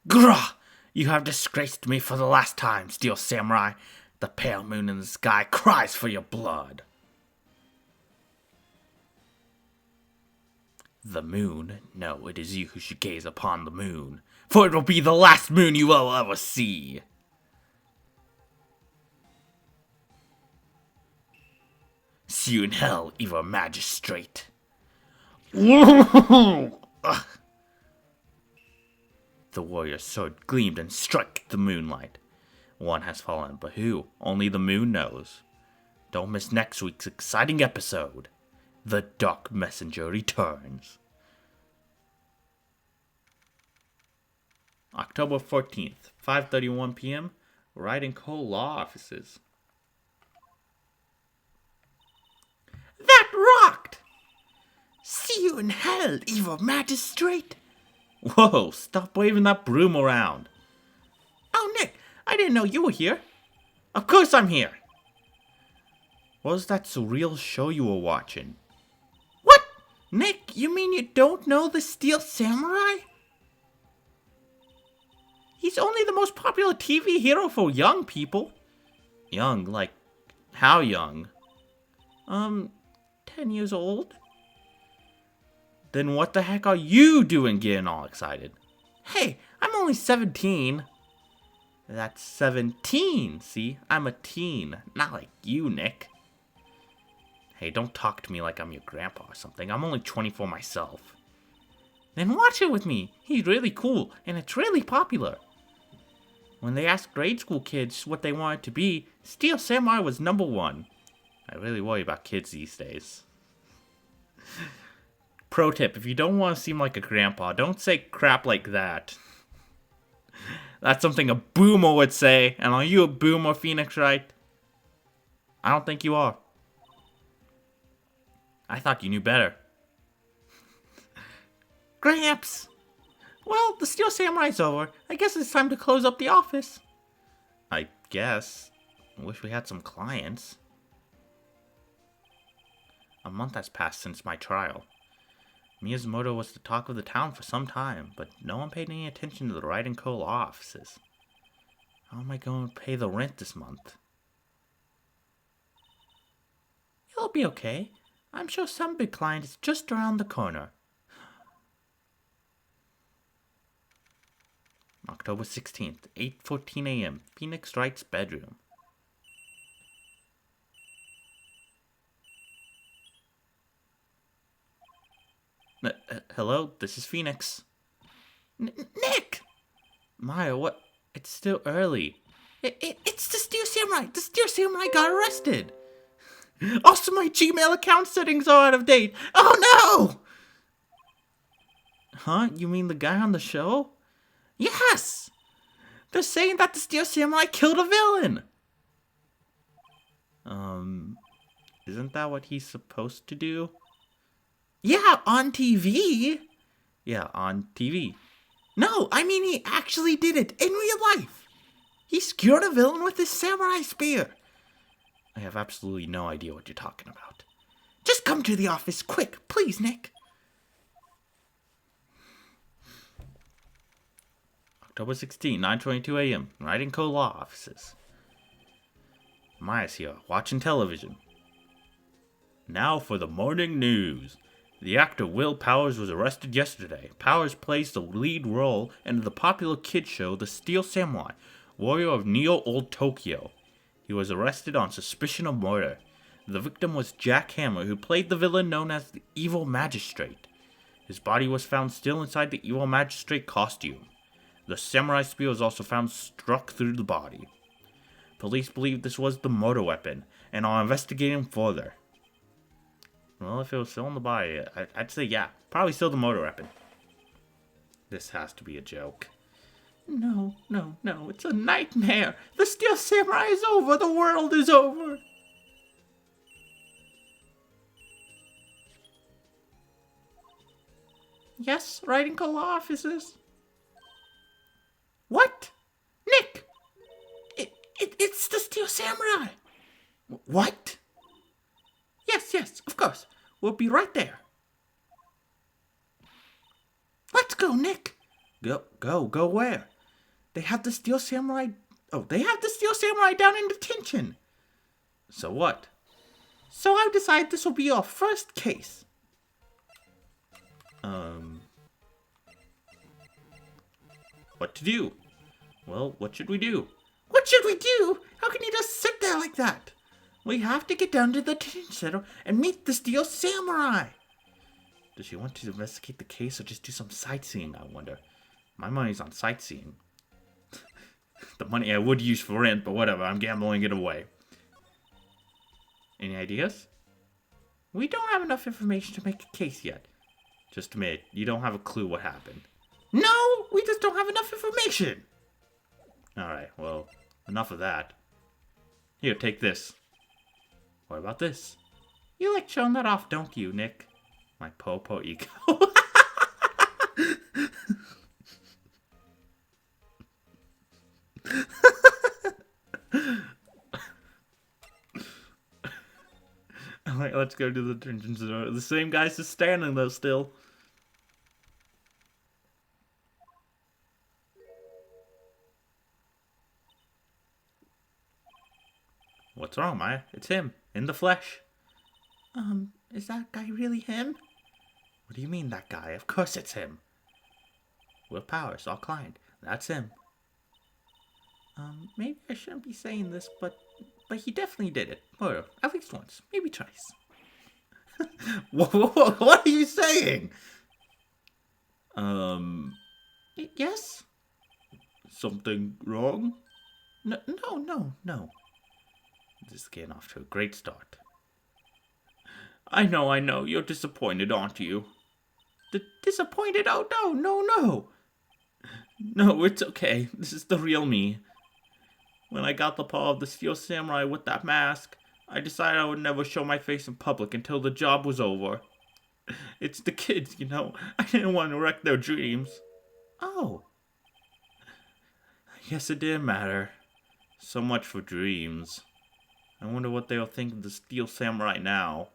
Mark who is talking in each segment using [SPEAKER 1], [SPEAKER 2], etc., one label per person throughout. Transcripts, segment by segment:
[SPEAKER 1] Grah! You have disgraced me for the last time, Steel Samurai. The pale moon in the sky cries for your blood. The moon? No, it is you who should gaze upon the moon, for it will be the last moon you will ever see. See you in hell, evil magistrate. The warrior's sword gleamed and struck the moonlight. One has fallen, but who? Only the moon knows. Don't miss next week's exciting episode. The Dark Messenger returns. October 14th, 5:31 p.m. Wright and Co. Law Offices. That rocked! See you in hell, evil magistrate. Whoa, stop waving that broom around. Oh, Nick, I didn't know you were here. Of course I'm here. What was that surreal show you were watching? What? Nick, you mean you don't know the Steel Samurai? He's only the most popular TV hero for young people. Young? Like, how young? 10 years old? Then what the heck are you doing getting all excited? Hey, I'm only 17. That's 17, see? I'm a teen, not like you, Nick. Hey, don't talk to me like I'm your grandpa or something. I'm only 24 myself. Then watch it with me. He's really cool, and it's really popular. When they asked grade school kids what they wanted to be, Steel Samurai was number one. I really worry about kids these days. Pro tip, if you don't want to seem like a grandpa, don't say crap like that. That's something a boomer would say. And are you a boomer, Phoenix Wright? I don't think you are. I thought you knew better. Gramps! Well, the Steel Samurai's over. I guess it's time to close up the office. I guess. I wish we had some clients. A month has passed since my trial. Miyamoto was the talk of the town for some time, but no one paid any attention to the Wright & Co. law offices. How am I going to pay the rent this month? It'll be okay. I'm sure some big client is just around the corner. October 16th, 8:14 a.m., Phoenix Wright's bedroom. Hello, this is Phoenix. Nick! Maya, what? It's still early. It's the Steel Samurai. The Steel Samurai got arrested. Also, my Gmail account settings are out of date. Oh no! Huh? You mean the guy on the show? Yes! They're saying that the Steel Samurai killed a villain. Isn't that what he's supposed to do? Yeah, on TV. Yeah, on TV. No, I mean he actually did it in real life. He skewered a villain with his samurai spear. I have absolutely no idea what you're talking about. Just come to the office quick, please, Nick. October 16, 9:22 a.m. Wright & Co. law offices. Maya's here, watching television. Now for the morning news. The actor Will Powers was arrested yesterday. Powers plays the lead role in the popular kids show The Steel Samurai, Warrior of Neo-Old Tokyo. He was arrested on suspicion of murder. The victim was Jack Hammer, who played the villain known as the Evil Magistrate. His body was found still inside the Evil Magistrate costume. The samurai spear was also found struck through the body. Police believe this was the murder weapon and are investigating further. Well, if it was still in the body, I'd say yeah. Probably still the motor weapon. This has to be a joke. No, it's a nightmare. The Steel Samurai is over. The world is over. Yes, Wright & Co. law offices. What? Nick! It's the Steel Samurai. What? Yes, of course. We'll be right there. Let's go, Nick. Go where? They have the Steel Samurai... Oh, they have the Steel Samurai down in detention. So what? So I've decided this will be our first case. What to do? Well, what should we do? What should we do? How can you just sit there like that? We have to get down to the detention center and meet the Steel Samurai. Does she want to investigate the case or just do some sightseeing, I wonder? My money's on sightseeing. The money I would use for rent, but whatever, I'm gambling it away. Any ideas? We don't have enough information to make a case yet. Just admit, you don't have a clue what happened. No, we just don't have enough information. Alright, well, enough of that. Here, take this. What about this? You like showing that off, don't you, Nick? My po-po ego. Alright, let's go to the detention center. The same guy's just standing though still. What's wrong, Maya? It's him, in the flesh. Is that guy really him? What do you mean, that guy? Of course it's him. Will Powers, our client. That's him. Maybe I shouldn't be saying this, but he definitely did it. Or at least once, maybe twice. What are you saying? Yes? Something wrong? No. This is getting off to a great start. I know. You're disappointed, aren't you? Disappointed? Oh, no. No, it's okay. This is the real me. When I got the paw of the Steel Samurai with that mask, I decided I would never show my face in public until the job was over. It's the kids, you know. I didn't want to wreck their dreams. Oh. I guess it didn't matter. So much for dreams. I wonder what they'll think of the Steel Samurai now.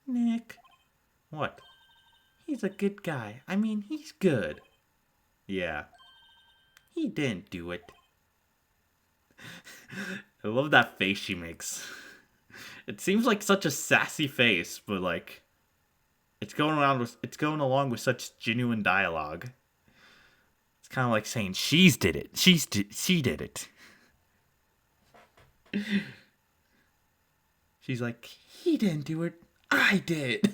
[SPEAKER 1] Nick. What? He's a good guy. I mean, he's good. Yeah. He didn't do it. I love that face she makes. It seems like such a sassy face, but like it's going along with such genuine dialogue. It's kind of like saying she did it. She did it. She's like, he didn't do it. I did.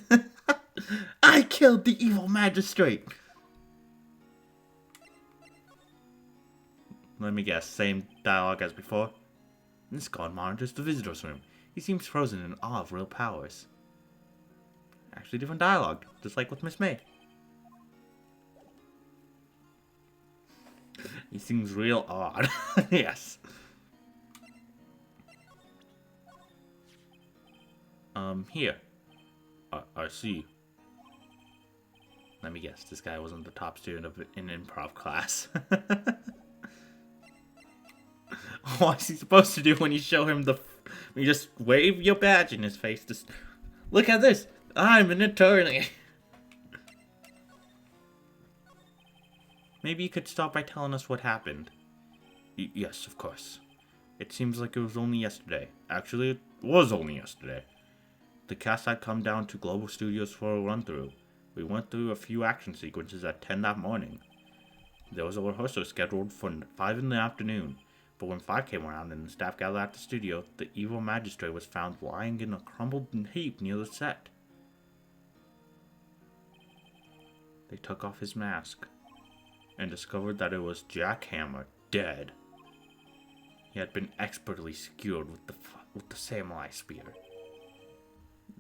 [SPEAKER 1] I killed the evil magistrate. Let me guess, same dialogue as before. This guard monitors the visitor's room. He seems frozen in awe of real powers. Actually different dialogue, just like with Miss May. He seems real odd. Yes. Here. I see. Let me guess, this guy wasn't the top student of an improv class. What's he supposed to do when you show him when you just wave your badge in his face? Just, look at this! I'm an attorney! Maybe you could start by telling us what happened. Yes, of course. It seems like it was only yesterday. Actually, it was only yesterday. The cast had come down to Global Studios for a run-through. We went through a few action sequences at 10 that morning. There was a rehearsal scheduled for 5 in the afternoon, but when 5 came around and the staff gathered at the studio, the evil magistrate was found lying in a crumbled heap near the set. They took off his mask and discovered that it was Jack Hammer, dead. He had been expertly skewered with the samurai spear.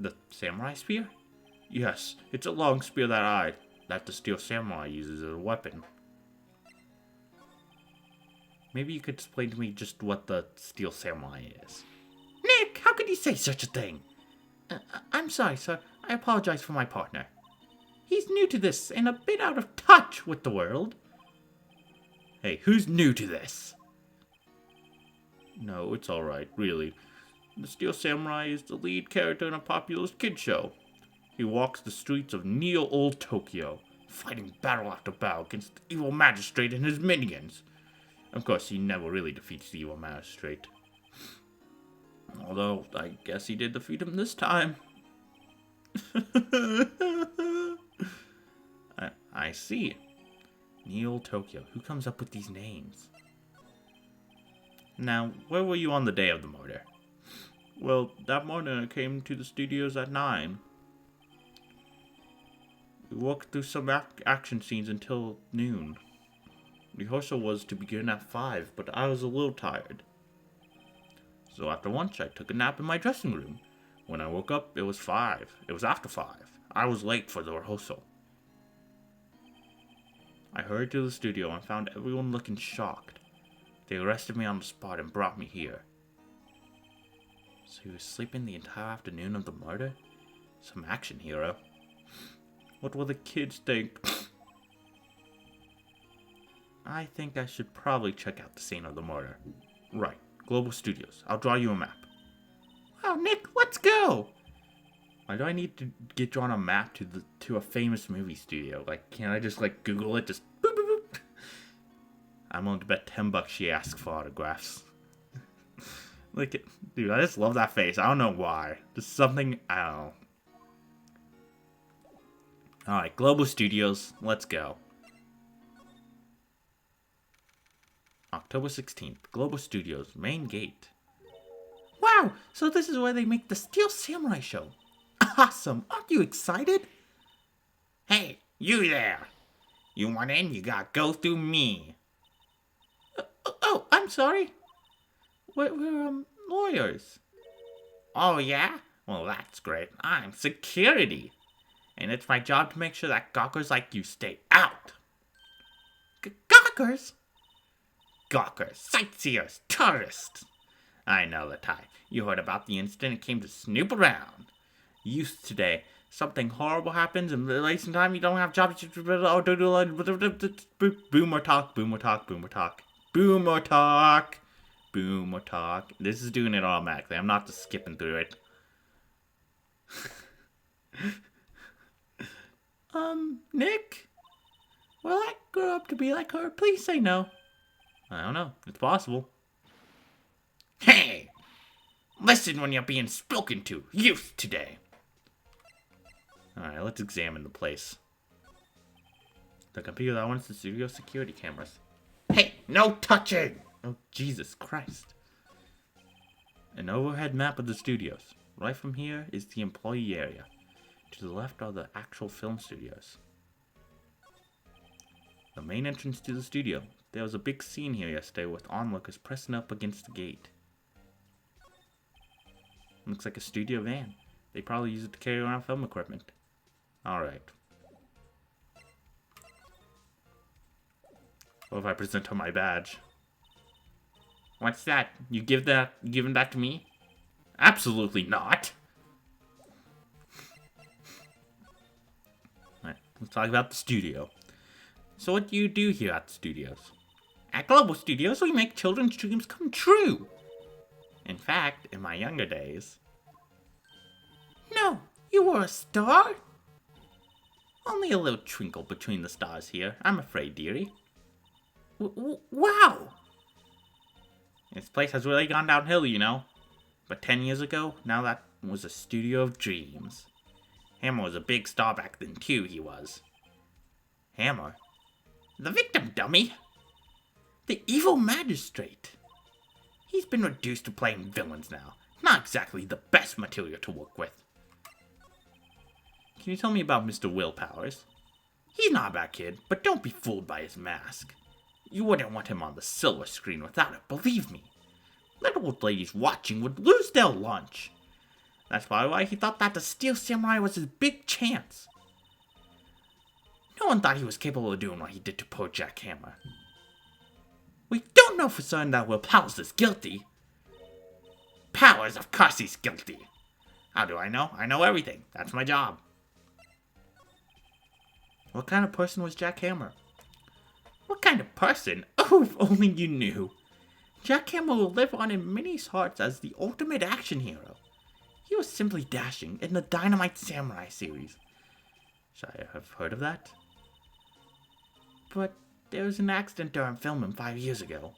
[SPEAKER 1] The samurai spear? Yes, it's a long spear that the Steel Samurai uses as a weapon. Maybe you could explain to me just what the Steel Samurai is. Nick, how could you say such a thing? I'm sorry, sir. I apologize for my partner. He's new to this and a bit out of touch with the world. Hey, who's new to this? No, it's alright, really. The Steel Samurai is the lead character in a popular kid show. He walks the streets of Neo Old Tokyo, fighting battle after battle against the evil magistrate and his minions. Of course, he never really defeats the evil magistrate. Although, I guess he did defeat him this time. I see. Neo Tokyo. Who comes up with these names? Now, where were you on the day of the murder? Well, that morning I came to the studios at 9. We worked through some action scenes until noon. Rehearsal was to begin at 5, but I was a little tired. So after lunch, I took a nap in my dressing room. When I woke up, it was 5. It was after 5. I was late for the rehearsal. I hurried to the studio and found everyone looking shocked. They arrested me on the spot and brought me here. So he was sleeping the entire afternoon of the murder? Some action hero. What will the kids think? I think I should probably check out the scene of the murder. Right, Global Studios. I'll draw you a map. Wow, Nick, let's go! Why do I need to get drawn a map to a famous movie studio? Like, can't I just, Google it? Just boop, boop, boop. I'm willing to bet $10 she asks for autographs. Dude, I just love that face. I don't know why. Just something, I don't know. Alright, Global Studios, let's go. October 16th, Global Studios, main gate. Wow, so this is where they make the Steel Samurai show. Awesome, aren't you excited? Hey, you there. You want in, you gotta go through me. Oh, I'm sorry. We're lawyers. Oh, yeah? Well, that's great. I'm security. And it's my job to make sure that gawkers like you stay out. Gawkers? Gawkers, sightseers, tourists. I know the type. You heard about the incident and came to snoop around. Youth today. Something horrible happens and late in time you don't have jobs. Boomer talk, boomer talk, boomer talk. Boomer talk. Boomer talk. This is doing it automatically. I'm not just skipping through it. Nick? Will I grow up to be like her? Please say no. I don't know. It's possible. Hey! Listen when you're being spoken to. Youth today. Alright, let's examine the place. The computer that wants the studio security cameras. Hey, no touching! Oh, Jesus Christ. An overhead map of the studios. Right from here is the employee area. To the left are the actual film studios. The main entrance to the studio. There was a big scene here yesterday with onlookers pressing up against the gate. Looks like a studio van. They probably use it to carry around film equipment. Alright. What if I present her my badge? What's that? You giving that to me? Absolutely not! Alright, let's talk about the studio. So what do you do here at the studios? At Global Studios, we make children's dreams come true! In fact, in my younger days... No, you were a star? Only a little twinkle between the stars here, I'm afraid, dearie. Wow! This place has really gone downhill, you know. But 10 years ago, now that was a studio of dreams. Hammer was a big star back then too, he was. Hammer? The victim, dummy! The evil magistrate. He's been reduced to playing villains now. Not exactly the best material to work with. Can you tell me about Mr. Willpowers? He's not a bad kid, but don't be fooled by his mask. You wouldn't want him on the silver screen without it, believe me. Little old ladies watching would lose their lunch. That's probably why he thought that the Steel Samurai was his big chance. No one thought he was capable of doing what he did to poor Jack Hammer. We don't know for certain that Will Powers is guilty. Powers, of course he's guilty. How do I know? I know everything. That's my job. What kind of person was Jack Hammer? What kind of person? Oh, if only you knew. Jack Hammer will live on in many hearts as the ultimate action hero. He was simply dashing in the Dynamite Samurai series. Should I have heard of that? but there was an accident during filming 5 years ago.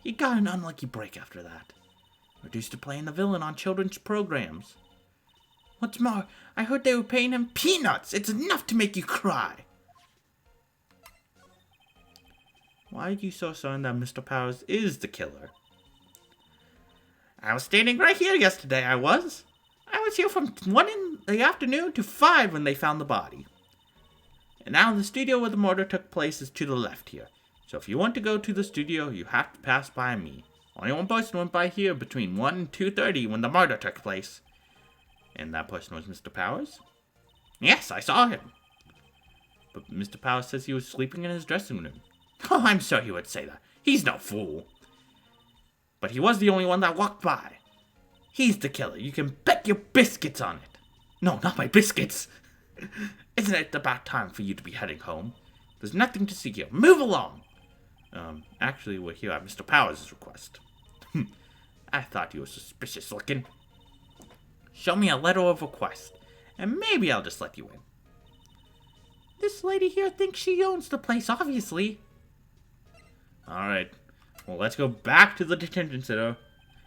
[SPEAKER 1] He got an unlucky break after that. Reduced to playing the villain on children's programs. What's more, I heard they were paying him peanuts. It's enough to make you cry. Why are you so certain that Mr. Powers is the killer? I was standing right here yesterday, I was here from 1 in the afternoon to 5 when they found the body. And now the studio where the murder took place is to the left here. So if you want to go to the studio, you have to pass by me. Only one person went by here between 1 and 2:30 when the murder took place. And that person was Mr. Powers? Yes, I saw him. But Mr. Powers says he was sleeping in his dressing room. Oh, I'm sure he would say that. He's no fool. But he was the only one that walked by. He's the killer. You can bet your biscuits on it. No, not my biscuits. Isn't it about time for you to be heading home? There's nothing to see here. Move along. Actually, we're here at Mr. Powers' request. I thought you were suspicious looking. Show me a letter of request, and maybe I'll just let you in. This lady here thinks she owns the place, obviously. Alright. Well, let's go back to the detention center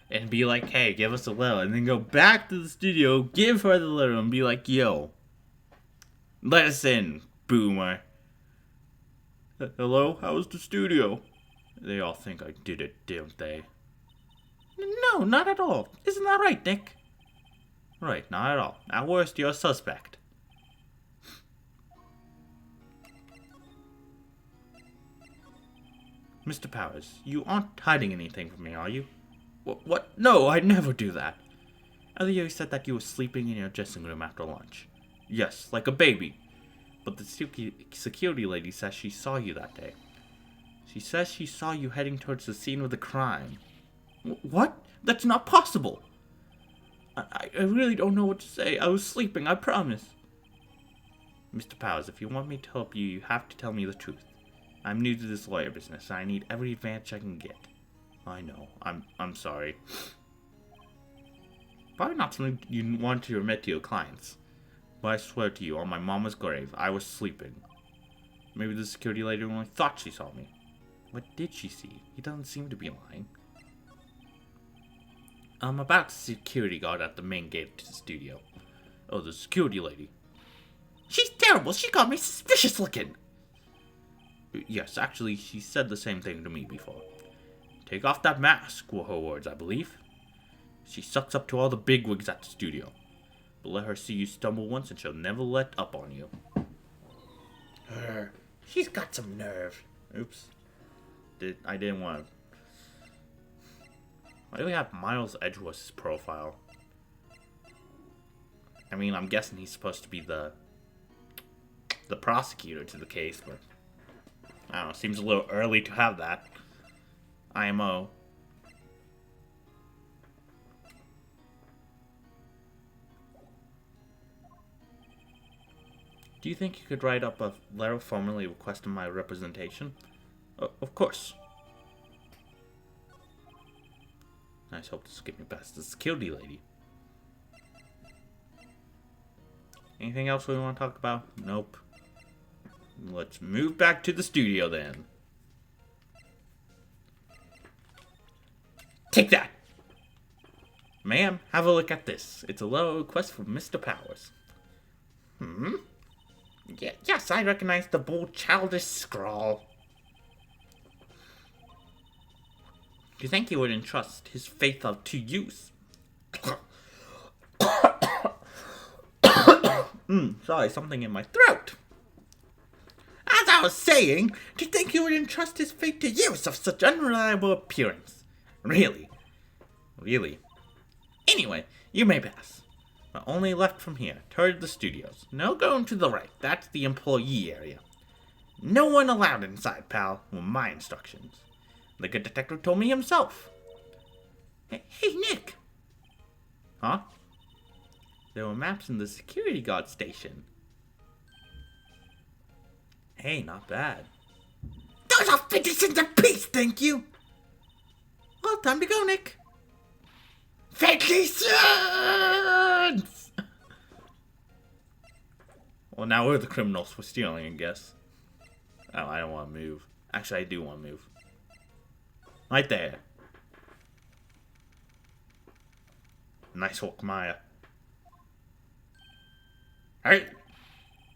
[SPEAKER 1] and be like, hey, give us a letter. And then go back to the studio, give her the letter, and be like, yo, let us in, boomer. Hello? How's the studio? They all think I did it, don't they? No, not at all. Isn't that right, Nick? Right, not at all. At worst, you're a suspect. Mr. Powers, you aren't hiding anything from me, are you? What? No, I'd never do that. Earlier you said that you were sleeping in your dressing room after lunch. Yes, like a baby. But the security lady says she saw you that day. She says she saw you heading towards the scene of the crime. What? That's not possible. I really don't know what to say. I was sleeping, I promise. Mr. Powers, if you want me to help you, you have to tell me the truth. I'm new to this lawyer business, and I need every advantage I can get. I know. I'm sorry. Probably not something you want to admit to your clients. But I swear to you, on my mama's grave, I was sleeping. Maybe the security lady only thought she saw me. What did she see? He doesn't seem to be lying. About the security guard at the main gate to the studio. Oh, the security lady. She's terrible. She got me suspicious looking. Yes, actually, she said the same thing to me before. Take off that mask, were her words, I believe. She sucks up to all the bigwigs at the studio. But let her see you stumble once and she'll never let up on you. She's got some nerve. Oops. I didn't want to. Why do we have Miles Edgeworth's profile? I mean, I'm guessing he's supposed to be the prosecutor to the case, but I don't know, seems a little early to have that. IMO. Do you think you could write up a letter formally requesting my representation? Of course. Nice, hope this will get me past the security lady. Anything else we want to talk about? Nope. Let's move back to the studio then. Take that! Ma'am, have a look at this. It's a letter request from Mr. Powers. Yes, I recognize the bold, childish scrawl. Do you think he would entrust his faith to use? Sorry, something in my throat. As I was saying, do you think he would entrust his fate to use of such unreliable appearance? Really? Anyway, you may pass. But only left from here, toward the studios. No going to the right, that's the employee area. No one allowed inside, pal, were my instructions. The good detective told me himself. Hey, Nick! Huh? There were maps in the security guard station. Hey, not bad. Those are citizens of peace, thank you! Well, time to go, Nick. Vacations! Well, now we're the criminals for stealing, I guess. Oh, I don't want to move. Actually, I do want to move. Right there. Nice walk, Maya. Hey!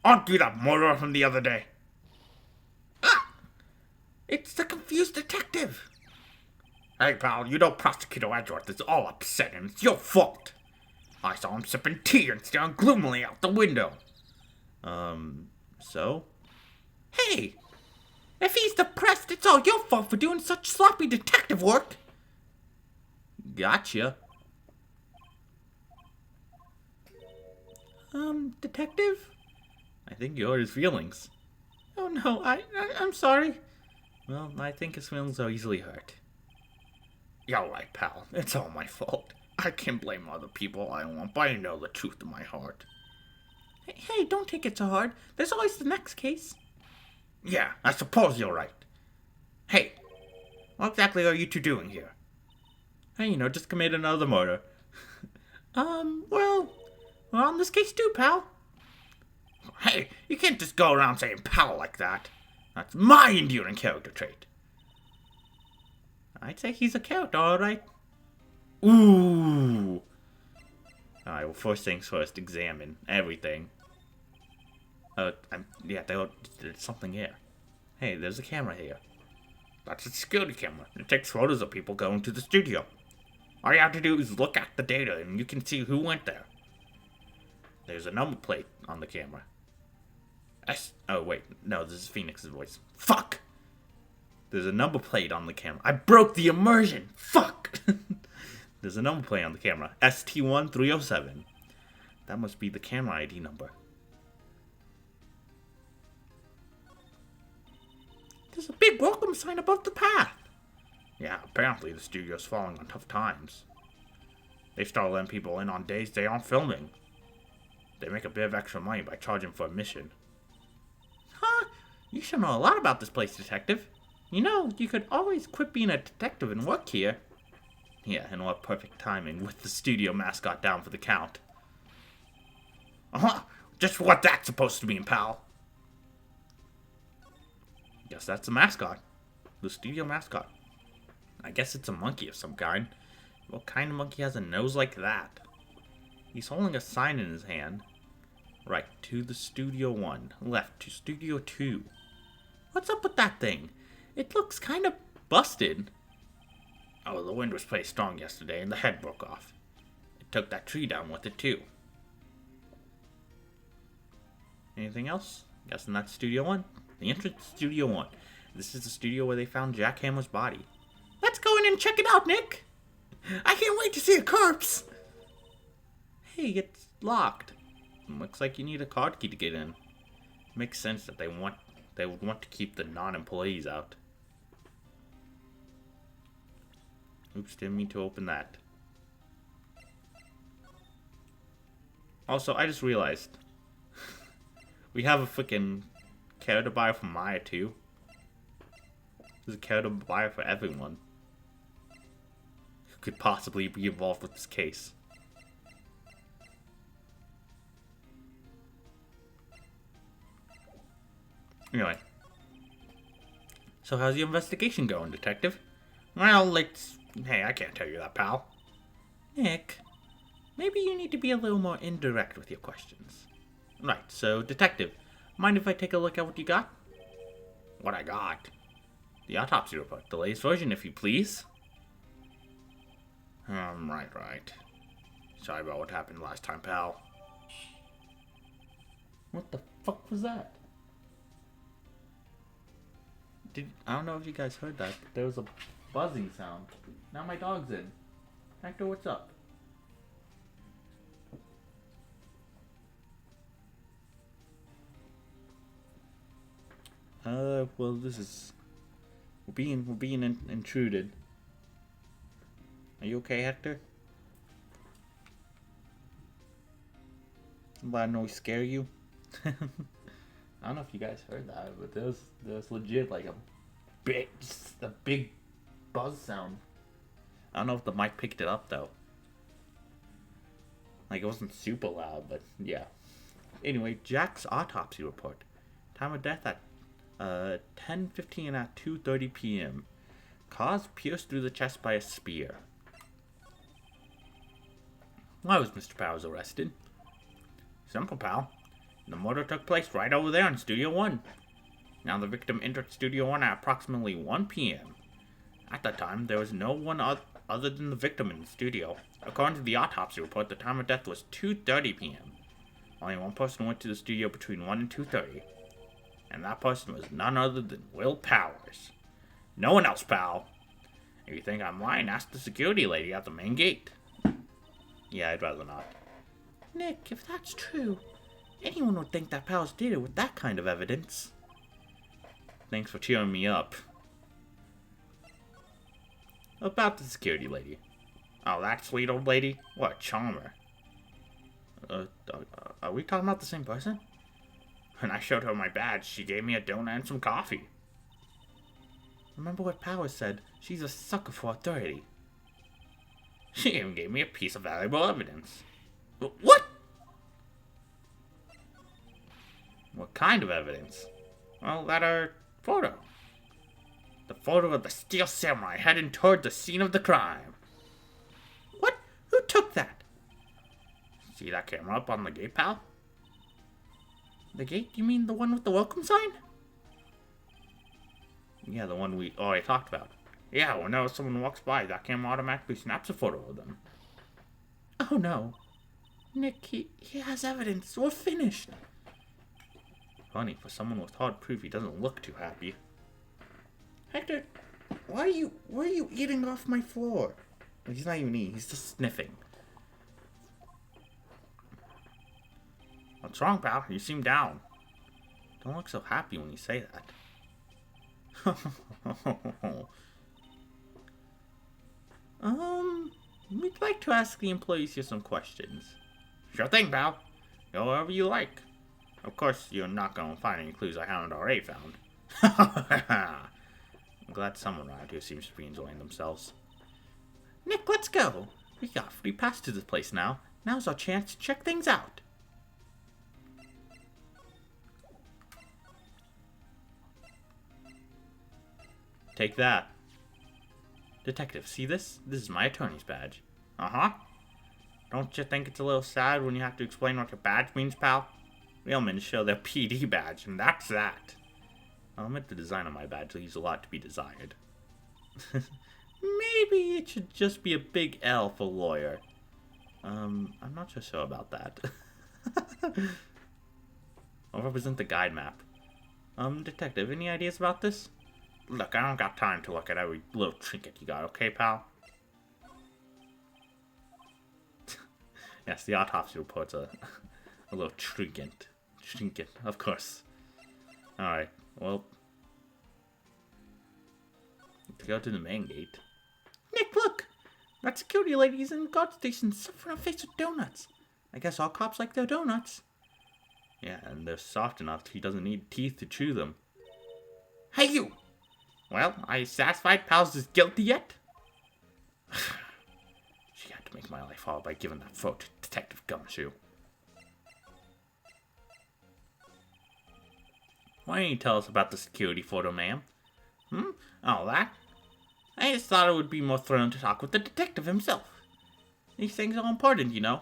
[SPEAKER 1] Aren't you that murderer from the other day? Ah! It's the confused detective! Hey, pal, you know Prosecutor Edgeworth is all upset and it's your fault. I saw him sipping tea and staring gloomily out the window. So? Hey! If he's depressed, it's all your fault for doing such sloppy detective work. Gotcha. Detective? I think you hurt his feelings. Oh no, I'm sorry. Well, I think his feelings are easily hurt. You're right, pal. It's all my fault. I can blame other people all I want, but I know the truth in my heart. Hey, don't take it so hard. There's always the next case. Yeah, I suppose you're right. Hey, what exactly are you two doing here? Hey, just committed another murder. Well, we're on this case too, pal. Hey, you can't just go around saying pal like that. That's my enduring character trait. I'd say he's a character, alright. Ooh. Alright, well, first things first, examine everything. There's something here. Hey, there's a camera here. That's a security camera. It takes photos of people going to the studio. All you have to do is look at the data and you can see who went there. There's a number plate on the camera. Oh, wait. No, this is Phoenix's voice. Fuck! There's a number plate on the camera. I broke the immersion! Fuck! There's a number plate on the camera. ST1307. That must be the camera ID number. There's a big welcome sign above the path. Yeah, apparently the studio's falling on tough times. They start letting people in on days they aren't filming. They make a bit of extra money by charging for admission. Huh? You should know a lot about this place, detective. You could always quit being a detective and work here. Yeah, and what perfect timing with the studio mascot down for the count. Uh-huh. Just what that's supposed to mean, pal. Guess that's the mascot. The studio mascot. I guess it's a monkey of some kind. What kind of monkey has a nose like that? He's holding a sign in his hand. Right, to the Studio 1. Left, to Studio 2. What's up with that thing? It looks kind of busted. Oh, the wind was pretty strong yesterday and the head broke off. It took that tree down with it too. Anything else? Guessing that's Studio 1? The entrance to Studio 1. This is the studio where they found Jack Hammer's body. Let's go in and check it out, Nick! I can't wait to see a corpse! Hey, it's locked. Looks like you need a card key to get in. Makes sense that they would want to keep the non-employees out. Oops, didn't mean to open that. Also, I just realized we have a freaking character buyer for Maya too. There's a character buyer for everyone who could possibly be involved with this case. Anyway. So how's your investigation going, detective? Well, hey, I can't tell you that, pal. Nick, maybe you need to be a little more indirect with your questions. Right, so, detective, mind if I take a look at what you got? What I got? The autopsy report, the latest version, if you please. Right. Sorry about what happened last time, pal. What the fuck was that? I don't know if you guys heard that, but there was a buzzing sound. Now my dog's in. Hector, what's up? Well, this is... We're being intruded. Are you okay, Hector? Did that noise scare you? I don't know if you guys heard that, but there was legit like a big buzz sound. I don't know if the mic picked it up though. Like it wasn't super loud, but yeah. Anyway, Jack's autopsy report. Time of death at 10:15 at 2:30 p.m. Cause pierced through the chest by a spear. Why was Mr. Powers arrested? Simple, pal. The murder took place right over there in Studio 1. Now the victim entered Studio 1 at approximately 1 p.m. At that time, there was no one other than the victim in the studio. According to the autopsy report, the time of death was 2:30 p.m. Only one person went to the studio between 1 and 2:30. And that person was none other than Will Powers. No one else, pal. If you think I'm lying, ask the security lady at the main gate. Yeah, I'd rather not. Nick, if that's true, anyone would think that Powers did it with that kind of evidence. Thanks for cheering me up. About the security lady. Oh, that sweet old lady? What a charmer. Are we talking about the same person? When I showed her my badge, she gave me a donut and some coffee. Remember what Powers said? She's a sucker for authority. She even gave me a piece of valuable evidence. What? What kind of evidence? Well, that photo. The photo of the Steel Samurai heading toward the scene of the crime. What? Who took that? See that camera up on the gate, pal? The gate? You mean the one with the welcome sign? Yeah, the one we already talked about. Yeah, whenever someone walks by, that camera automatically snaps a photo of them. Oh no. Nick, he has evidence. We're finished. Funny, for someone with hard proof, he doesn't look too happy. Hector, why are you eating off my floor? He's not even eating, he's just sniffing. What's wrong, pal? You seem down. Don't look so happy when you say that. We'd like to ask the employees here some questions. Sure thing, pal. Go wherever you like. Of course, you're not going to find any clues I haven't already found. I'm glad someone around here seems to be enjoying themselves. Nick, let's go. We got free pass to this place now. Now's our chance to check things out. Take that. Detective, see this? This is my attorney's badge. Uh-huh. Don't you think it's a little sad when you have to explain what your badge means, pal? Real men show their PD badge, and that's that. I'll admit the design of my badge leaves a lot to be desired. Maybe it should just be a big L for lawyer. I'm not so sure about that. I'll represent the guide map. Detective, any ideas about this? Look, I don't got time to look at every little trinket you got, okay, pal? Yes, the autopsy report's a little trinket. Trinket, of course. Alright, well. Let's go to the main gate. Nick, look! That security lady's in the guard station suffering her face with donuts. I guess all cops like their donuts. Yeah, and they're soft enough he doesn't need teeth to chew them. Hey, you! Well, are you satisfied Pals is guilty yet? She had to make my life hard by giving that photo to Detective Gumshoe. Why didn't you tell us about the security photo, ma'am? Oh, that? I just thought it would be more thrilling to talk with the detective himself. These things are important, you know.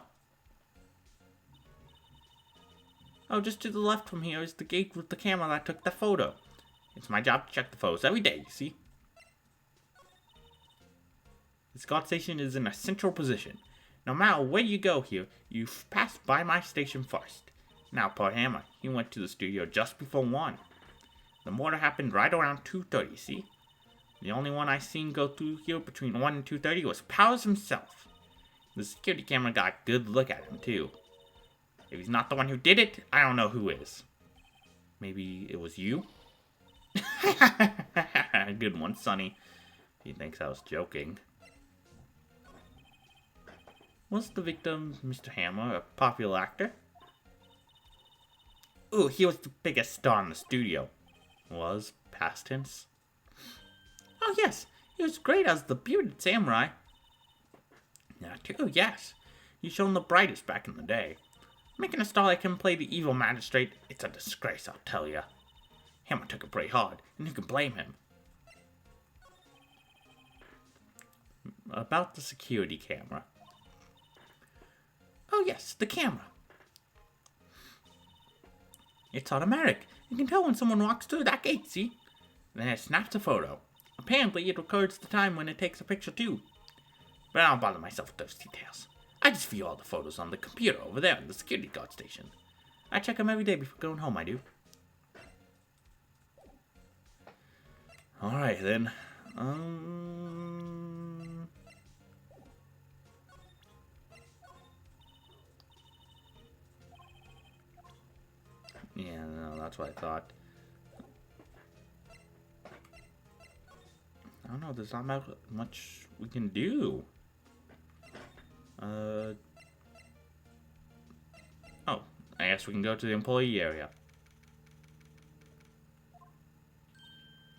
[SPEAKER 1] Oh, just to the left from here is the gate with the camera that took the photo. It's my job to check the photos every day, you see? This guard station is in a central position. No matter where you go here, you pass by my station first. Now, poor Hammer, he went to the studio just before 1. The murder happened right around 2:30, see? The only one I seen go through here between 1 and 2:30 was Powers himself. The security camera got a good look at him, too. If he's not the one who did it, I don't know who is. Maybe it was you? Good one, Sonny. He thinks I was joking. Was the victim, Mr. Hammer, a popular actor? Ooh, he was the biggest star in the studio. Was, past tense. Oh yes, he was great as the bearded samurai. Yeah, too, yes. He shone the brightest back in the day. Making a star like him play the evil magistrate, it's a disgrace, I'll tell ya. Hammer took it pretty hard, and you can blame him. About the security camera. Oh yes, the camera. It's automatic. You can tell when someone walks through that gate, see? Then it snaps a photo. Apparently, it records the time when it takes a picture too. But I don't bother myself with those details. I just view all the photos on the computer over there in the security guard station. I check them every day before going home, I do. Alright then. Yeah, no, that's what I thought. I don't know, there's not much we can do. Oh, I guess we can go to the employee area.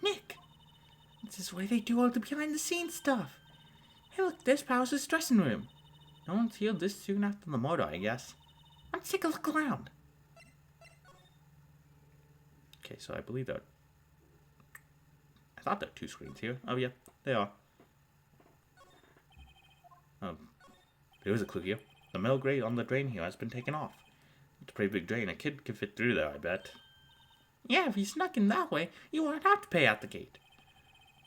[SPEAKER 1] Nick! This is where they do all the behind-the-scenes stuff. Hey look, there's Powers' dressing room. No one's here this soon after the murder, I guess. Let's take a look around. Okay, so I believe that... I thought there were 2 screens here. Oh yeah, they are. Oh, there's a clue here. The metal grate on the drain here has been taken off. It's a pretty big drain. A kid could fit through there, I bet. Yeah, if you snuck in that way, you won't have to pay out the gate.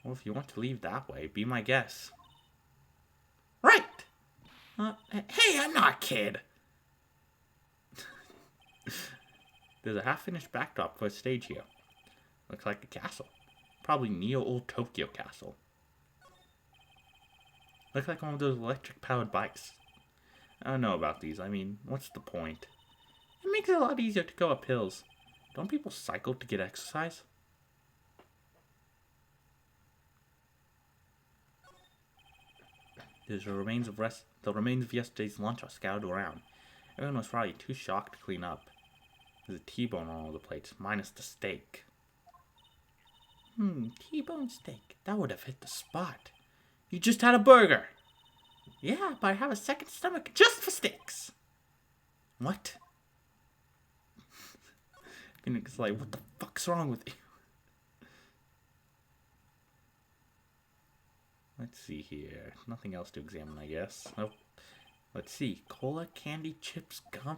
[SPEAKER 1] Well, if you want to leave that way, be my guest. Right! Hey, I'm not a kid! There's a half-finished backdrop for a stage here. Looks like a castle. Probably Neo-Old Tokyo Castle. Looks like one of those electric-powered bikes. I don't know about these. I mean, what's the point? It makes it a lot easier to go up hills. Don't people cycle to get exercise? There's the remains of yesterday's lunch are scattered around. Everyone was probably too shocked to clean up. There's a T-bone on all the plates, minus the steak. T-bone steak. That would have hit the spot. You just had a burger. Yeah, but I have a second stomach just for steaks. What? It's like, what the fuck's wrong with you? Let's see here. Nothing else to examine, I guess. Nope. Let's see. Cola, candy, chips, gum.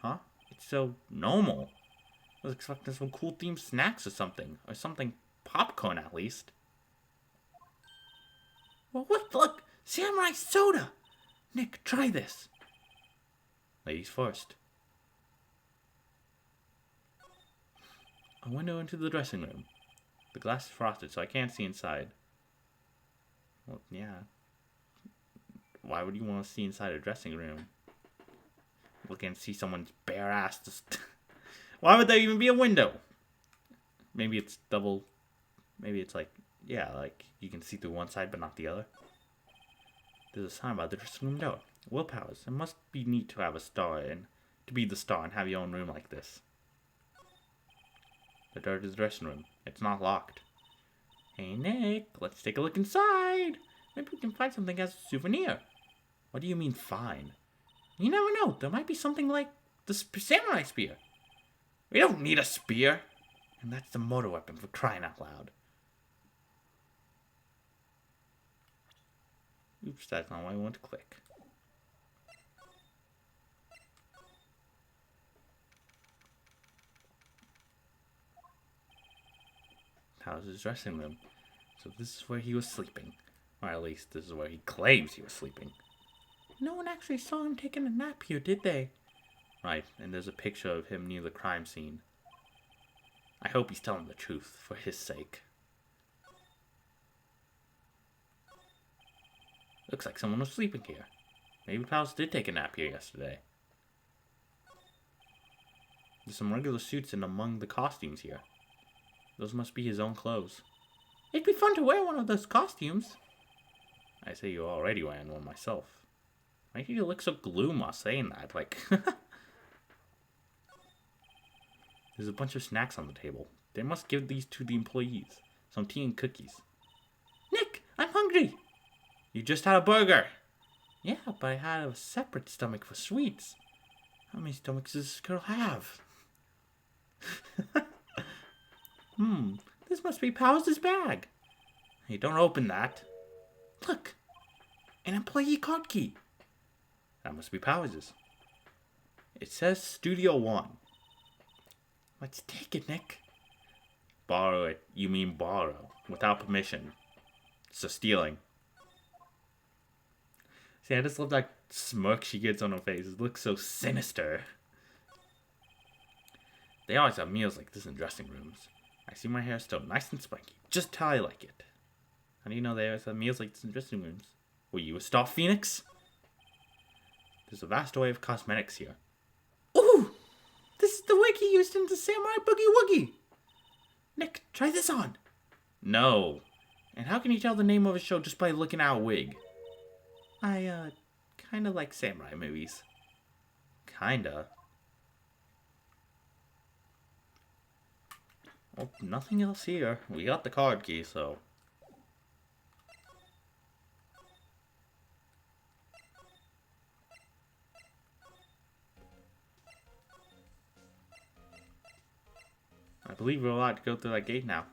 [SPEAKER 1] Huh? It's so normal. I was expecting some cool themed snacks or something. Or something popcorn, at least. Well, what? Look! Samurai soda! Nick, try this. Ladies first. A window into the dressing room. The glass is frosted, so I can't see inside. Well, yeah. Why would you want to see inside a dressing room? Look and see someone's bare ass. Just why would there even be a window? Maybe it's double. Maybe it's like, yeah, like you can see through one side but not the other. There's a sign by the dressing room door. Will Powers, it must be neat to have a star and to be the star and have your own room like this. The door to the dressing room. It's not locked. Hey Nick, let's take a look inside. Maybe we can find something as a souvenir. What do you mean find? You never know. There might be something like the samurai spear. We don't need a spear. And that's the motor weapon for crying out loud. Oops, that's not what I want to click. How's his dressing room? So this is where he was sleeping. Or at least this is where he claims he was sleeping. No one actually saw him taking a nap here, did they? Right, and there's a picture of him near the crime scene. I hope he's telling the truth, for his sake. Looks like someone was sleeping here. Maybe Powers did take a nap here yesterday. There's some regular suits in among the costumes here. Those must be his own clothes. It'd be fun to wear one of those costumes. I say you're already wearing one myself. Why do you look so gloom while saying that? Like, there's a bunch of snacks on the table. They must give these to the employees. Some tea and cookies. Nick, I'm hungry. You just had a burger. Yeah, but I had a separate stomach for sweets. How many stomachs does this girl have? This must be Powers' bag. Hey, don't open that. Look, an employee card key. That must be Powers'. It says Studio One. Let's take it, Nick. Borrow it. You mean borrow. Without permission. So stealing. See, I just love that smirk she gets on her face. It looks so sinister. They always have meals like this in dressing rooms. I see my hair still nice and spiky. Just how I like it. How do you know they always have meals like this in dressing rooms? Were you a Star Phoenix? There's a vast array of cosmetics here. Ooh! This is the wig he used in the Samurai Boogie Woogie! Nick, try this on! No. And how can you tell the name of a show just by looking at a wig? I, kinda like samurai movies. Kinda. Well, nothing else here. We got the card key, so... I believe we're allowed to go through that gate now.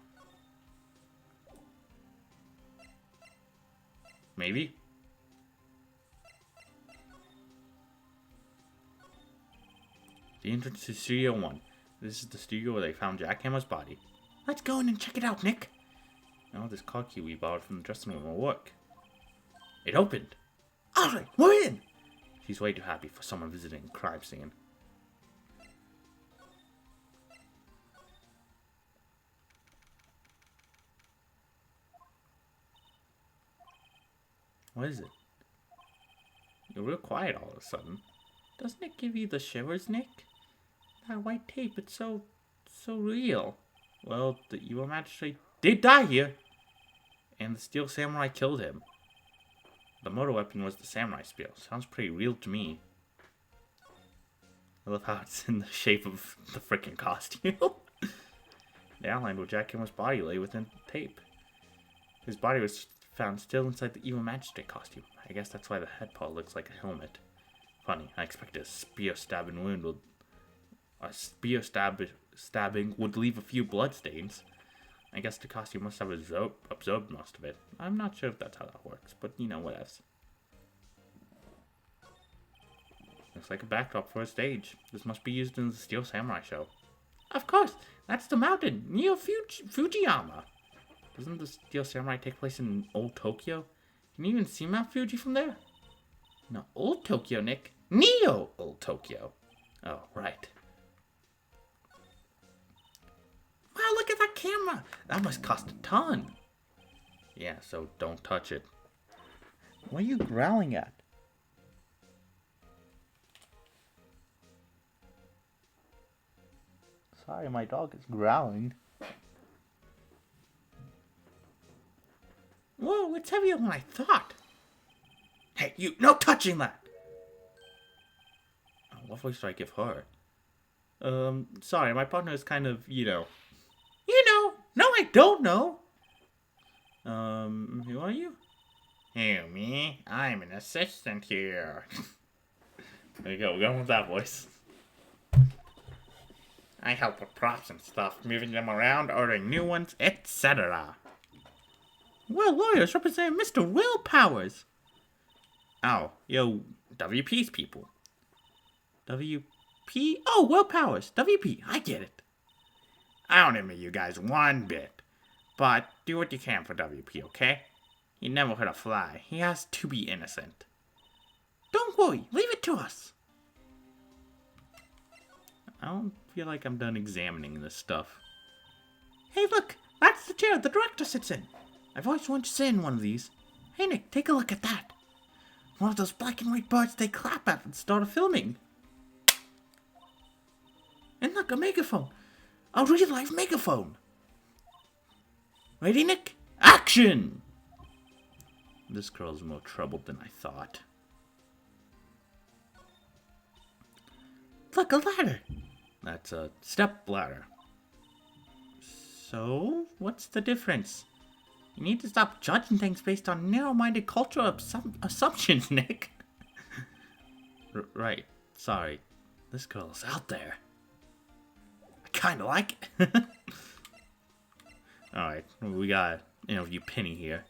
[SPEAKER 1] Maybe? The entrance to Studio 1. This is the studio where they found Jackhammer's body. Let's go in and check it out, Nick. Now this card key we borrowed from the dressing room will work. It opened. Alright, we're in! She's way too happy for someone visiting a crime scene. What is it? You're real quiet all of a sudden. Doesn't it give you the shivers, Nick? That white tape, it's so real. Well, the evil magistrate did die here. And the steel samurai killed him. The motor weapon was the samurai spear. Sounds pretty real to me. I love how it's in the shape of the freaking costume. They outlined where Jackhammer's body lay within the tape. His body was found still inside the evil magistrate costume. I guess that's why the head part looks like a helmet. Funny, I expected a spear stabbing would leave a few bloodstains. I guess the costume must have absorbed most of it. I'm not sure if that's how that works, but you know, what else. Looks like a backdrop for a stage. This must be used in the Steel Samurai show. Of course, that's the mountain near Fujiyama. Doesn't the Steel Samurai take place in Old Tokyo? Can you even see Mount Fuji from there? No, Old Tokyo, Nick. Neo Old Tokyo. Oh, right. Wow, look at that camera. That must cost a ton. Yeah, so don't touch it. What are you growling at? Sorry, my dog is growling. Whoa, it's heavier than I thought. Hey, you, no touching that! Oh, what voice do I give her? Sorry, my partner is kind of, you know. No, I don't know. Who are you? Who, me? I'm an assistant here. There you go, we're going with that voice. I help with props and stuff, moving them around, ordering new ones, etc. Well, lawyers represent Mr. Will Powers. Oh, yo, WP's people. WP? Oh, Will Powers, WP, I get it. I don't admit you guys one bit, but do what you can for WP, okay? He never hurt a fly. He has to be innocent. Don't worry, leave it to us. I don't feel like I'm done examining this stuff. Hey, look, that's the chair the director sits in. I've always wanted to sit in one of these. Hey, Nick, take a look at that. One of those black and white birds they clap at the start of filming. And look, a megaphone. A real-life megaphone. Ready, Nick? Action! This girl's more troubled than I thought. Look, a ladder. That's a step ladder. So, what's the difference? You need to stop judging things based on narrow-minded cultural assumptions, Nick. Right. Sorry. This girl's out there. I kinda like it. Alright, we got interview Penny here.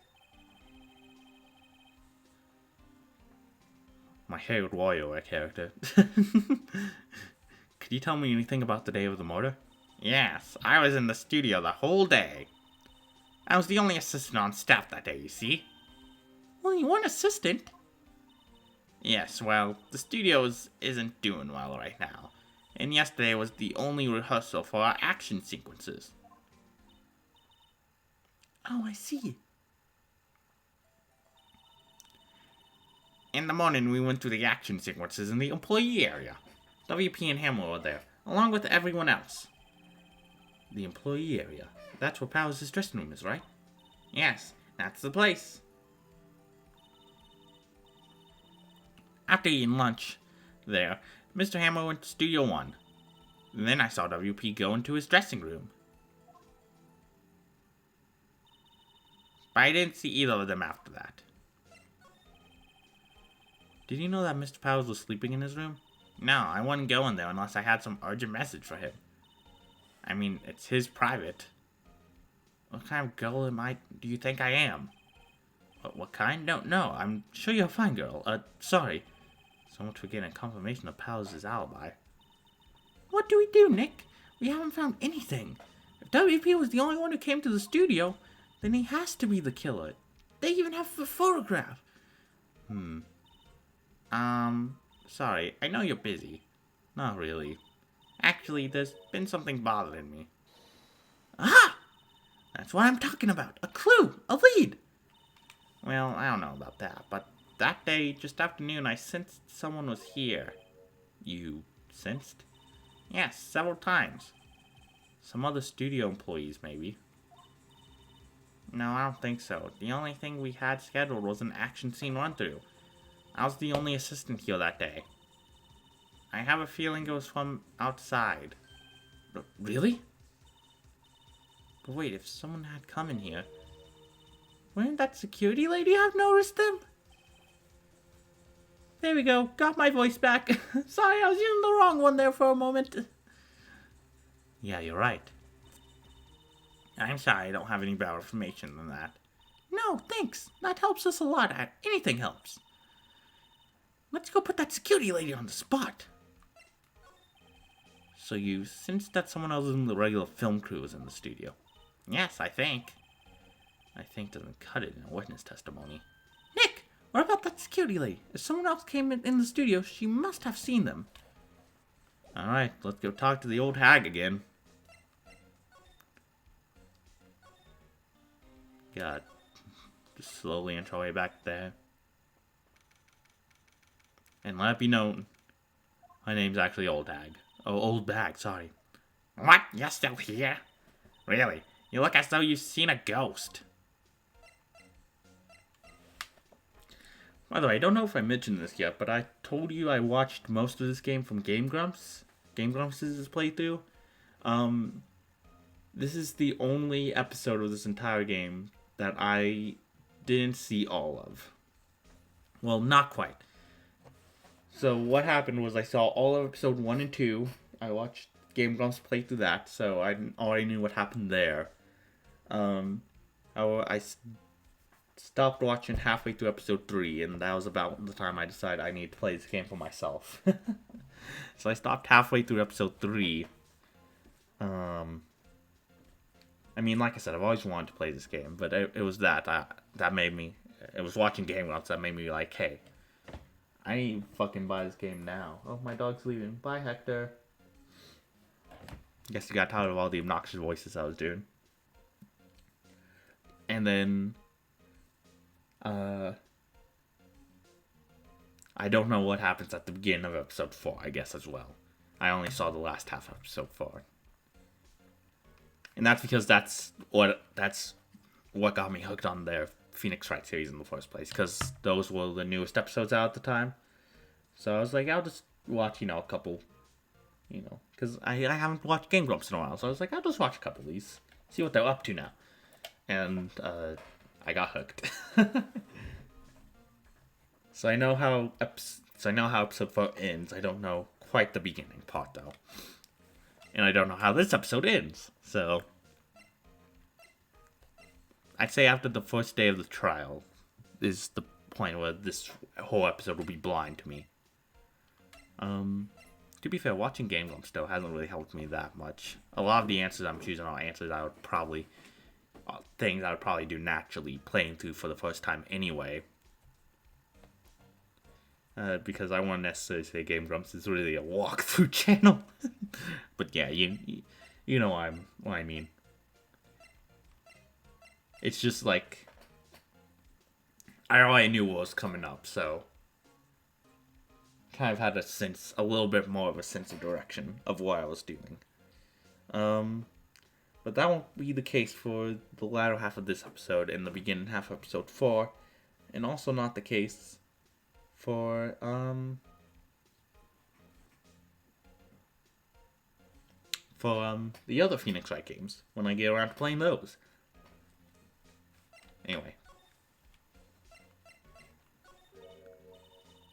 [SPEAKER 1] My favorite WarioWare character. Could you tell me anything about the day of the murder? Yes, I was in the studio the whole day. I was the only assistant on staff that day, you see. Well, you weren't assistant. Yes, well, the studio isn't doing well right now. And yesterday was the only rehearsal for our action sequences. Oh, I see. In the morning, we went through the action sequences in the employee area. WP and Hammer were there, along with everyone else. The employee area? That's where Powers' dressing room is, right? Yes, that's the place. After eating lunch there, Mr. Hammer went to Studio 1. Then I saw WP go into his dressing room. But I didn't see either of them after that. Did you know that Mr. Powers was sleeping in his room? No, I wouldn't go in there unless I had some urgent message for him. I mean, it's his private. What kind of girl do you think I am? What kind? No, I'm sure you're a fine girl. Sorry. So much for getting a confirmation of Powers' alibi. What do we do, Nick? We haven't found anything. If WP was the only one who came to the studio, then he has to be the killer. They even have a photograph. Sorry, I know you're busy. Not really. Actually, there's been something bothering me. Aha! That's what I'm talking about. A clue! A lead! Well, I don't know about that, but that day, just after noon, I sensed someone was here. You sensed? Yes, several times. Some other studio employees, maybe. No, I don't think so. The only thing we had scheduled was an action scene run-through. I was the only assistant here that day. I have a feeling it was from outside. Really? But wait, if someone had come in here, wouldn't that security lady have noticed them? There we go. Got my voice back. Sorry, I was using the wrong one there for a moment. Yeah, you're right. I'm sorry, I don't have any better information than that. No, thanks. That helps us a lot. Anything helps. Let's go put that security lady on the spot. So you sensed that someone else than the regular film crew was in the studio? Yes, I think. I think doesn't cut it in a witness testimony. Nick, what about that security lady? If someone else came in the studio, she must have seen them. Alright, let's go talk to the old hag again. God. Just slowly inch our way back there. And let it be known, my name's actually Old Hag. Oh, Old Bag, sorry. What? You're still here? Really? You look as though you've seen a ghost. By the way, I don't know if I mentioned this yet, but I told you I watched most of this game from Game Grumps. Game Grumps' playthrough. This is the only episode of this entire game that I didn't see all of. Well, not quite. So what happened was I saw all of episode 1 and 2. I watched Game Grumps play through that, so I already knew what happened there. I stopped watching halfway through episode 3, and that was about the time I decided I need to play this game for myself. So I stopped halfway through episode 3. I mean, like I said, I've always wanted to play this game, but it was that made me... It was watching Game Grumps that made me like, hey, I need to fucking buy this game now. Oh, my dog's leaving. Bye, Hector. Guess you got tired of all the obnoxious voices I was doing. And then... I don't know what happens at the beginning of episode 4, I guess, as well. I only saw the last half of episode 4. And that's because that's what got me hooked on their Phoenix Wright series in the first place, because those were the newest episodes out at the time. So I was like, I'll just watch, a couple, because I haven't watched Game Grumps in a while, so I was like, I'll just watch a couple of these, see what they're up to now. And I got hooked. So I know how episode 4 ends. I don't know quite the beginning part, though. And I don't know how this episode ends, so... I'd say after the first day of the trial is the point where this whole episode will be blind to me. To be fair, watching Game Grumps still hasn't really helped me that much. A lot of the answers I'm choosing are answers I would probably, things I would probably do naturally playing through for the first time anyway. Because I won't necessarily say Game Grumps is really a walkthrough channel. But yeah, you know what I mean. It's just like, I already knew what was coming up, so kind of had a little bit more of a sense of direction of what I was doing. But that won't be the case for the latter half of this episode and the beginning half of episode 4, and also not the case for the other Phoenix Wright games when I get around to playing those. Anyway.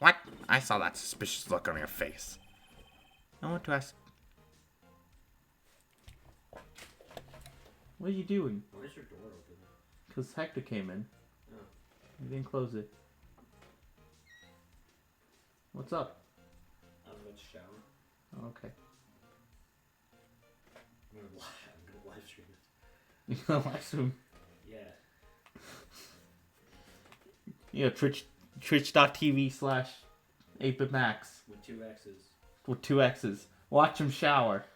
[SPEAKER 1] What? I saw that suspicious look on your face. I want to ask... What are you doing?
[SPEAKER 2] Why is your door open?
[SPEAKER 1] Because Hector came in.
[SPEAKER 2] Oh.
[SPEAKER 1] You didn't close it. What's up?
[SPEAKER 2] I'm going to shower.
[SPEAKER 1] Oh, okay.
[SPEAKER 2] I'm going to live stream it.
[SPEAKER 1] You gonna live stream?
[SPEAKER 2] Yeah.
[SPEAKER 1] Yeah, twitch.tv/8bitmax.
[SPEAKER 2] With 2 X's.
[SPEAKER 1] With 2 X's. Watch him shower.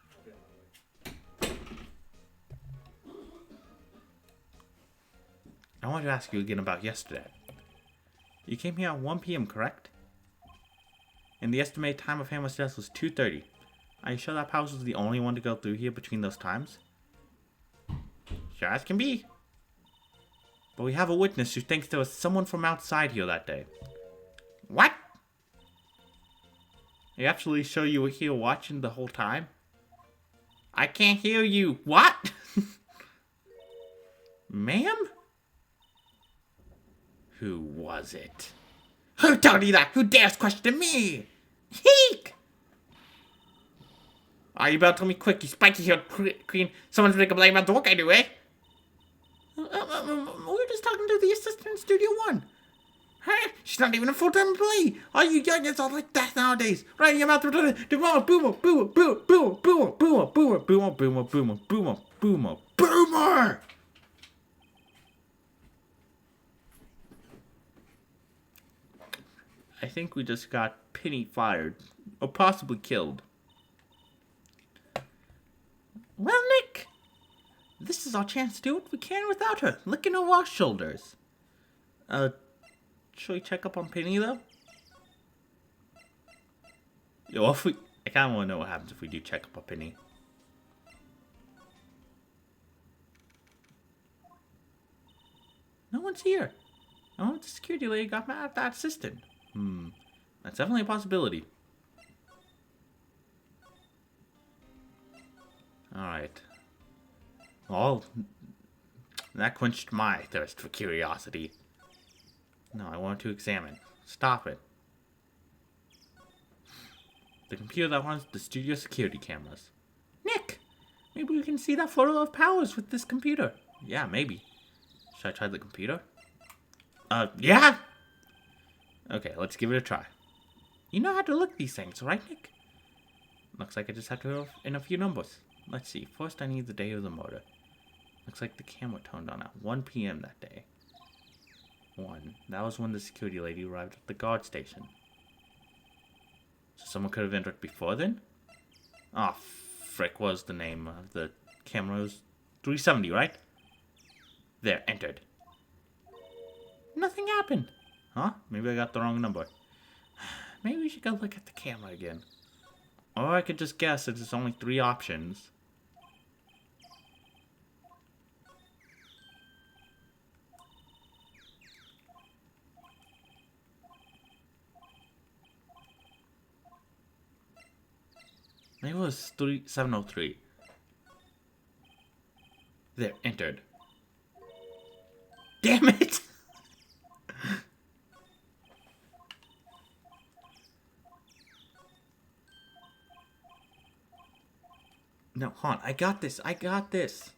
[SPEAKER 2] I'll be on my way.
[SPEAKER 1] I wanted to ask you again about yesterday. You came here at 1 p.m., correct? And the estimated time of Hammer's death was 2:30. Are you sure that Powers was the only one to go through here between those times? Sure as can be. But we have a witness who thinks there was someone from outside here that day. What? Are you actually sure you were here watching the whole time? I can't hear you. What? Ma'am? Who was it? Who told you that? Who dares question me? Heek! Are you about to tell me quick, you spiky-haired queen? Someone's making a blame about the work I do, eh? We were just talking to the assistant in Studio 1. Huh? She's not even a full-time employee. All you youngins are like that nowadays. Right in your mouth, boomer, boomer, boomer, boomer, boomer, boomer, boomer, boomer, boomer, boomer, boomer, boomer, boomer. I think we just got Penny fired, or possibly killed. Well, Nick, this is our chance to do what we can without her, looking over our shoulders. Should we check up on Penny, though? Yo, if we... I kind of want to know what happens if we do check up on Penny. No one's here. Oh, the security lady got mad at that assistant. That's definitely a possibility. Alright. Well, that quenched my thirst for curiosity. No, I want to examine. Stop it. The computer that runs the studio security cameras. Nick! Maybe we can see that photo of Powers with this computer. Yeah, maybe. Should I try the computer? Yeah! Okay, let's give it a try. You know how to look these things, right, Nick? Looks like I just have to fill in a few numbers. Let's see. First, I need the day of the murder. Looks like the camera turned on at 1 p.m. that day. 1. That was when the security lady arrived at the guard station. So someone could have entered before then? Oh, frick, what was the name of the camera? It was 370, right? There, entered. Nothing happened. Huh? Maybe I got the wrong number. Maybe we should go look at the camera again. Or I could just guess that there's only 3 options. Maybe it was 703. There, entered. Damn it! No, hon, I got this. I got this.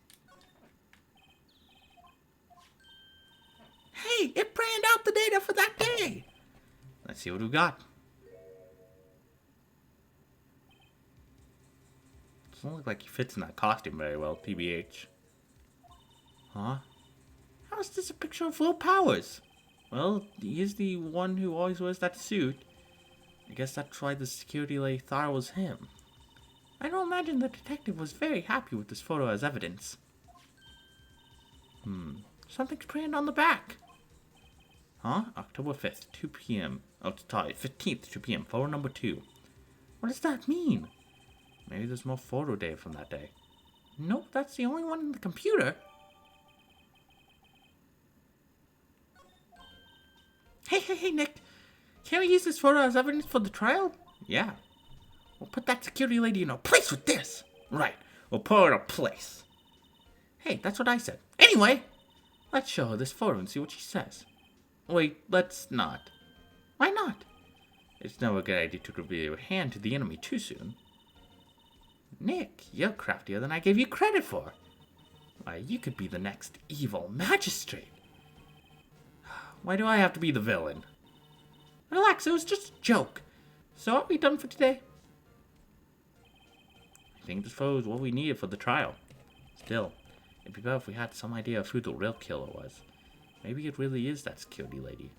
[SPEAKER 1] Hey, it printed out the data for that day. Let's see what we got. Doesn't look like he fits in that costume very well, TBH. Huh? How is this a picture of Will Powers? Well, he is the one who always wears that suit. I guess that's why the security lady thought it was him. I don't imagine the detective was very happy with this photo as evidence. Something's printed on the back. Huh? October 5th, 2 p.m. Oh, sorry, 15th, 2 p.m. Photo number 2. What does that mean? Maybe there's more photo data from that day. Nope, that's the only one in the computer. Hey, Nick. Can we use this photo as evidence for the trial? Yeah. We'll put that security lady in a place with this. Right. We'll put her in a place. Hey, that's what I said. Anyway, let's show her this photo and see what she says. Wait, let's not. Why not? It's never a good idea to reveal your hand to the enemy too soon. Nick, you're craftier than I gave you credit for. Why, you could be the next evil magistrate. Why do I have to be the villain? Relax, it was just a joke. So are we done for today? I think this photo is what we needed for the trial. Still, it'd be better if we had some idea of who the real killer was. Maybe it really is that security lady.